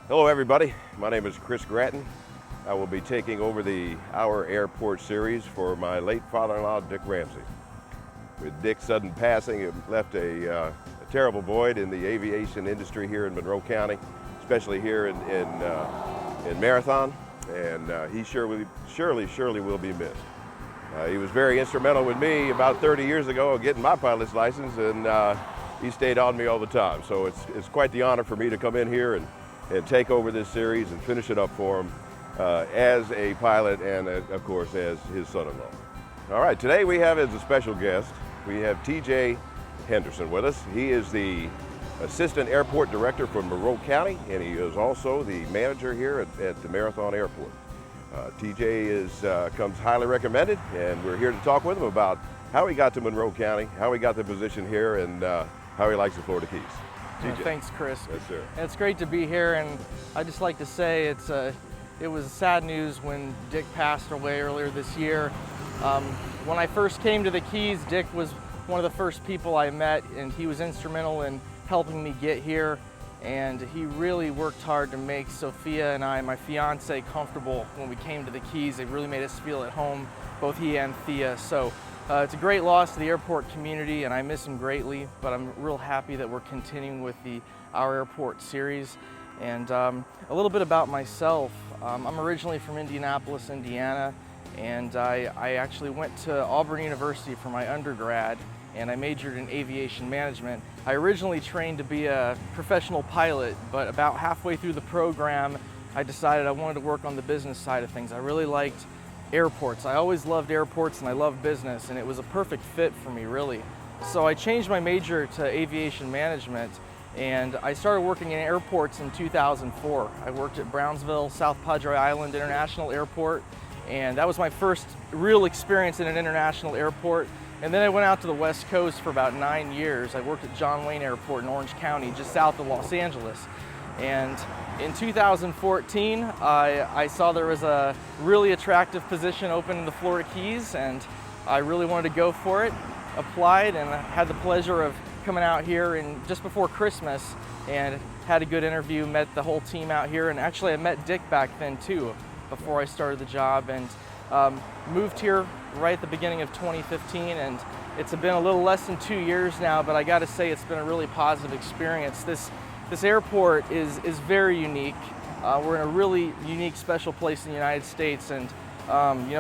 Hello everybody, my name is Chris Gratton. I will be taking over the Our Airport series for my late father-in-law, Dick Ramsay. With Dick's sudden passing, it left a terrible void in the aviation industry here in Monroe County, especially here in Marathon, and he surely will be missed. He was very instrumental with me about 30 years ago of getting my pilot's license, and he stayed on me all the time. So it's quite the honor for me to come in here and take over this series and finish it up for him as a pilot and, of course, as his son-in-law. All right, today we have as a special guest, we have TJ Henderson with us. He is the Assistant Airport Director for Monroe County, and he is also the manager here at the Marathon Airport. TJ comes highly recommended, and we're here to talk with him about how he got to Monroe County, how he got the position here, and how he likes the Florida Keys. Thanks, Chris. Yes, sir. And it's great to be here, and I'd just like to say it was sad news when Dick passed away earlier this year. When I first came to the Keys, Dick was one of the first people I met, and he was instrumental in helping me get here, and he really worked hard to make Sophia and I, my fiance, comfortable when we came to the Keys. It really made us feel at home, both he and Thea. So it's a great loss to the airport community, and I miss him greatly, but I'm real happy that we're continuing with the Our Airport series. And a little bit about myself. I'm originally from Indianapolis, Indiana, and I actually went to Auburn University for my undergrad, and I majored in aviation management. I originally trained to be a professional pilot, but about halfway through the program, I decided I wanted to work on the business side of things. I really liked airports. I always loved airports and I love business, and it was a perfect fit for me, really. So I changed my major to aviation management, and I started working in airports in 2004. I worked at Brownsville, South Padre Island International Airport, and that was my first real experience in an international airport. And then I went out to the West Coast for about 9 years. I worked at John Wayne Airport in Orange County, just south of Los Angeles. And in 2014, I saw there was a really attractive position open in the Florida Keys, and I really wanted to go for it. Applied, and I had the pleasure of coming out here just before Christmas, and had a good interview, met the whole team out here, and actually I met Dick back then too, before I started the job, and moved here right at the beginning of 2015, and it's been a little less than 2 years now, but I gotta say it's been a really positive experience. This airport is very unique. We're in a really unique, special place in the United States, and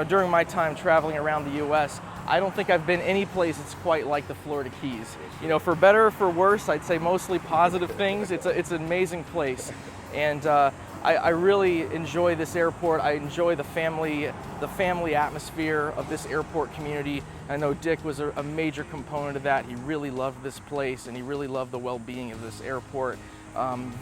during my time traveling around the U.S., I don't think I've been any place that's quite like the Florida Keys. For better or for worse, I'd say mostly positive things. It's an amazing place, and I really enjoy this airport. I enjoy the family atmosphere of this airport community. I know Dick was a major component of that. He really loved this place, and he really loved the well-being of this airport.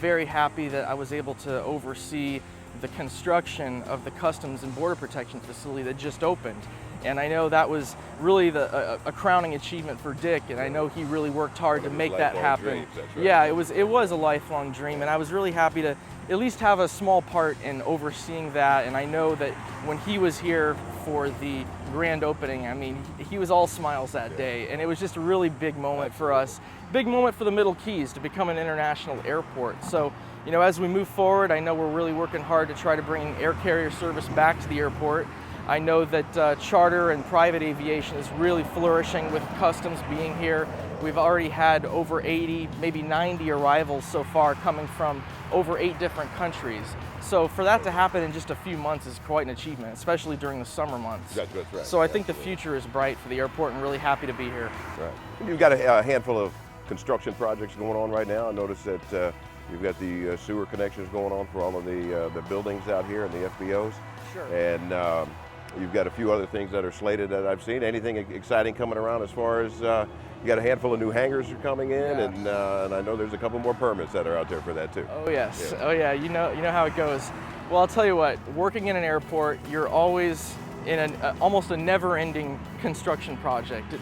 Very happy that I was able to oversee the construction of the Customs and Border Protection facility that just opened. And I know that was really a crowning achievement for Dick, and I know he really worked hard to make that happen. Dreams, that's right. Yeah, it was a lifelong dream, and I was really happy to at least have a small part in overseeing that. And I know that when he was here for the grand opening, I mean, he was all smiles that day, and it was just a really big moment for us. Big moment for the Middle Keys to become an international airport. So, as we move forward, I know we're really working hard to try to bring air carrier service back to the airport. I know that charter and private aviation is really flourishing with Customs being here. We've already had over 80, maybe 90 arrivals so far coming from over 8 different countries. So for that to happen in just a few months is quite an achievement, especially during the summer months. That's right. So I think the future is bright for the airport, and really happy to be here. Right. You've got a handful of construction projects going on right now. I noticed that you've got the sewer connections going on for all of the buildings out here and the FBOs. Sure. And you've got a few other things that are slated that I've seen. Anything exciting coming around as far as you got a handful of new hangars coming in, Yeah. and I know there's a couple more permits that are out there for that too. Oh yes. Yeah. Oh yeah. You know how it goes. Well, I'll tell you what. Working in an airport, you're always in almost a never-ending construction project.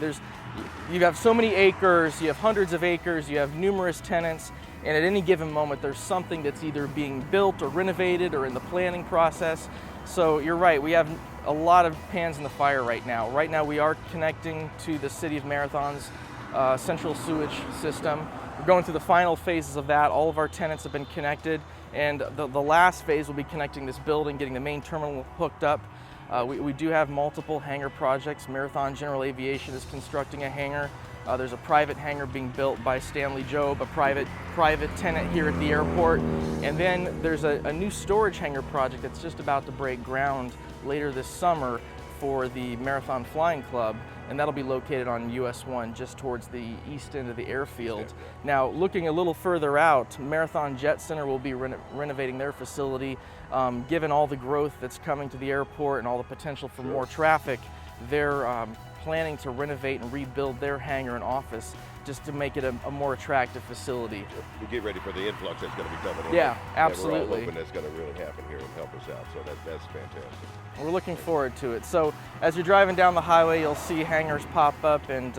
You have so many acres. You have hundreds of acres. You have numerous tenants. And at any given moment, there's something that's either being built or renovated or in the planning process. So you're right, we have a lot of pans in the fire right now. Right now we are connecting to the City of Marathon's central sewage system. We're going through the final phases of that. All of our tenants have been connected, And the last phase will be connecting this building, getting the main terminal hooked up. We do have multiple hangar projects. Marathon General Aviation is constructing a hangar. There's a private hangar being built by Stanley Job, a private tenant here at the airport. And then there's a new storage hangar project that's just about to break ground later this summer for the Marathon Flying Club, and that'll be located on US 1 just towards the east end of the airfield. Now, looking a little further out, Marathon Jet Center will be renovating their facility. Given all the growth that's coming to the airport and all the potential for more traffic, they're planning to renovate and rebuild their hangar and office just to make it a more attractive facility. We get ready for the influx that's going to be coming in. Yeah, absolutely. We're all hoping that's going to really happen here and help us out, so that's fantastic. We're looking forward to it. So as you're driving down the highway, you'll see hangars pop up, and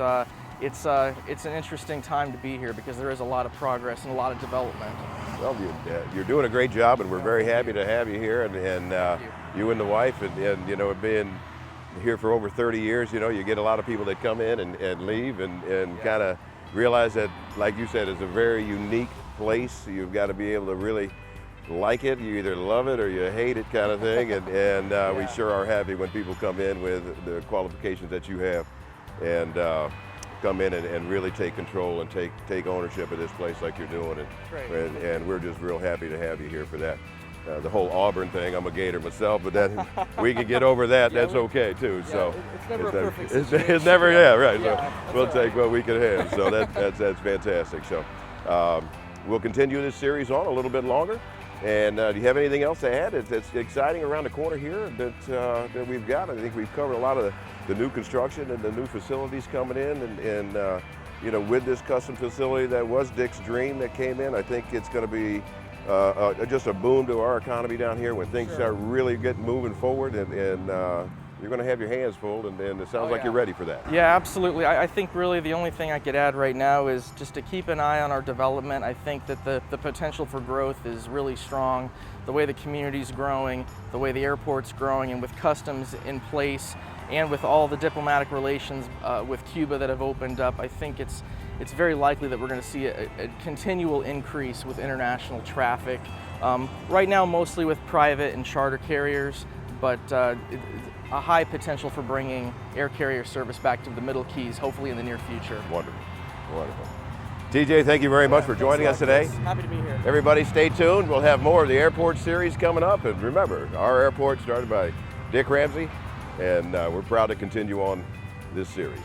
it's an interesting time to be here because there is a lot of progress and a lot of development. Well, you're doing a great job, and we're very happy to have you here, and you and the wife, and you know, being here for over 30 years, you know, you get a lot of people that come in and leave and kind of realize that, like you said, it's a very unique place. You've got to be able to really like it. You either love it or you hate it, kind of thing. And we sure are happy when people come in with the qualifications that you have and come in and really take control and take ownership of this place like you're doing. And we're just real happy to have you here for that. The whole Auburn thing, I'm a Gator myself, but that we can get over that. That's okay too. So it's never a perfect situation. It's never, right. Yeah, so we'll take what we can have. So that's fantastic. So we'll continue this series on a little bit longer. And do you have anything else to add? It's exciting around the corner here that we've got. I think we've covered a lot of the new construction and the new facilities coming in, and you know, with this custom facility that was Dick's dream that came in, I think it's going to be just a boom to our economy down here when things start really getting moving forward, and you're going to have your hands full, and it sounds like you're ready for that. Yeah, absolutely. I think really the only thing I could add right now is just to keep an eye on our development. I think that the potential for growth is really strong. The way the community's growing, the way the airport's growing, and with customs in place, and with all the diplomatic relations with Cuba that have opened up, I think it's very likely that we're going to see a continual increase with international traffic. Right now, mostly with private and charter carriers, but a high potential for bringing air carrier service back to the Middle Keys, hopefully in the near future. Wonderful, wonderful. TJ, thank you very much for joining us today. Happy to be here. Everybody stay tuned. We'll have more of the airport series coming up. And remember, our airport started by Dick Ramsay, and we're proud to continue on this series.